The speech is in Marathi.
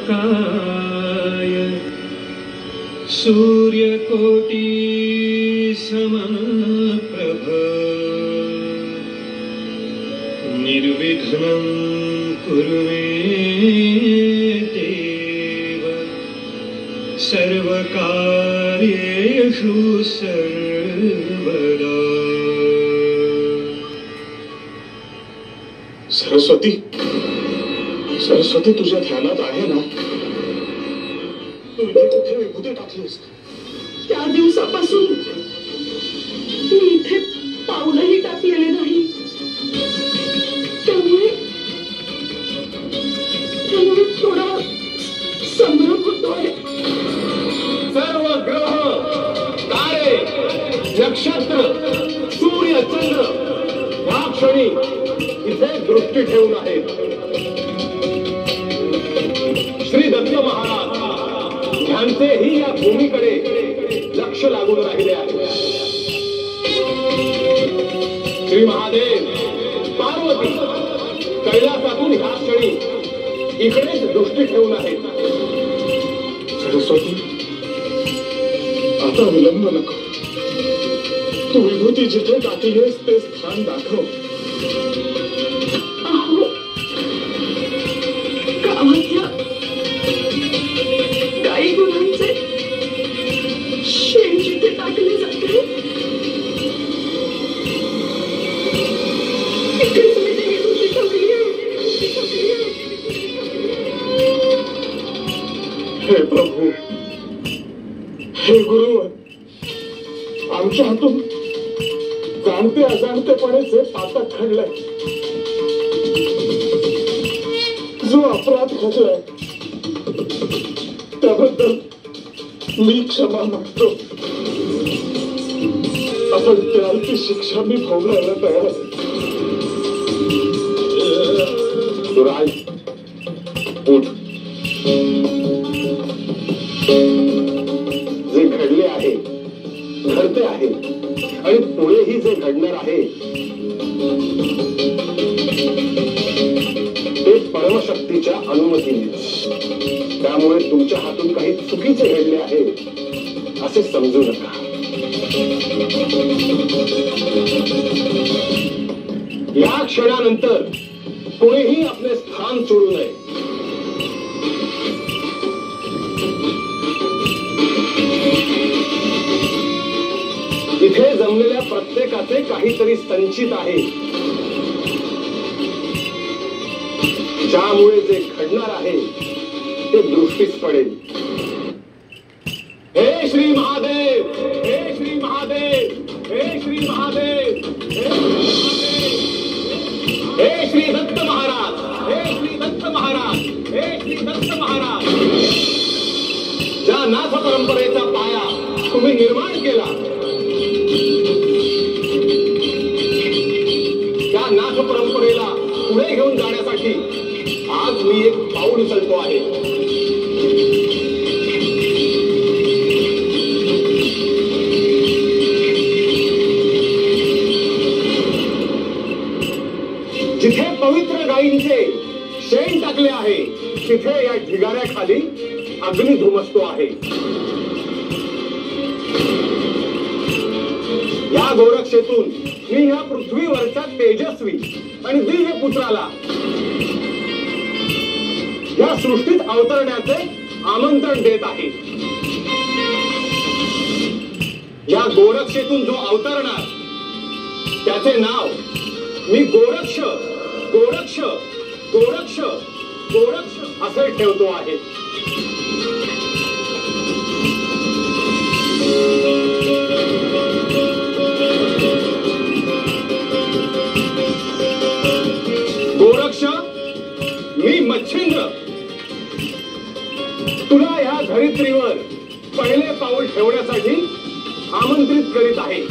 काय सूर्यकोटी समप्रभ निर्विघ्नं कुरु मे देव सर्वकार्येषु सर्वदा। सरस्वती, सरस्वती तुझ्या ध्यानात आहे ना? तू इथे कुठे विभूती टाकलीस? त्या दिवसापासून मी इथे पाऊलही टाकलेले नाही, त्यामुळे थोडा संभ्रम होतोय। सर्व ग्रह, तारे, नक्षत्र, सूर्य, चंद्र या क्षणी इथे दृष्टी ठेवून आहेत। श्री दत्त महाराज यांचेही या भूमीकडे लक्ष लागून राहिले आहे। श्री महादेव, पार्वती कैलासातून ह्या क्षणी इकडेच दृष्टी ठेवून आहेत। सरस्वती, आता विलंब नको, तू विभूती जिथे टाकलीस ते स्थान दाखव। गावातल्या गाई गुरांचे शेण जिथे टाकले जाते तिथेच मी ती विभूती ठेवली आहे। हे प्रभू, हे गुरु, आमच्या हातून जाणते अजाणतेपणेचे पातक घडलंय। जो अपराध घडलाय त्याबद्दल मी क्षमा मागतो। आपण त्याची शिक्षा मी भोगायला तयार आहे। सुराज, उठ। जे घडले आहे, घडते आहे आणि पुढेही जे घडणार आहे ते परमशक्तीच्या अनुमतीने। त्यामुळे तुमच्या हातून काही चुकीचे घडले आहे असे समजू नका। या क्षणानंतर कोणीही आपले स्थान सोडू नये। इथे जमलेल्या प्रत्येकाचे काहीतरी संचित आहे, ज्यामुळे जे घडणार आहे ते दृष्टीस पडेल। हे श्री महादेव, हे श्री महादेव, हे श्री महादेव, हे श्री दत्त महाराज, हे श्री दत्त महाराज, हे श्री दत्त महाराज। ज्या नाथ परंपरेचा पाया तुम्ही निर्माण केला त्या नाथ परंपरेला पुढे घेऊन जाण्यासाठी आज मी एक पाऊल उचलतो आहे। जिथे पवित्र गायींचे शेण टाकले आहे तिथे या ढिगाऱ्याखाली अग्नी धुमसतो आहे। या गोरक्षेतून मी या पृथ्वीवरच्या तेजस्वी आणि दिव्य पुत्राला या सृष्टीत अवतरण्याचे आमंत्रण देत आहे। या गोरक्षेतून जो अवतरणार त्याचे नाव मी गोरक्ष गोरक्ष गोरक्ष गोरक्ष असे ठेवतो आहे। गोरक्ष, मी मच्छिंद्र तुला या धरित्रीवर पहिले पाऊल ठेवण्यासाठी आमंत्रित करीत आहे।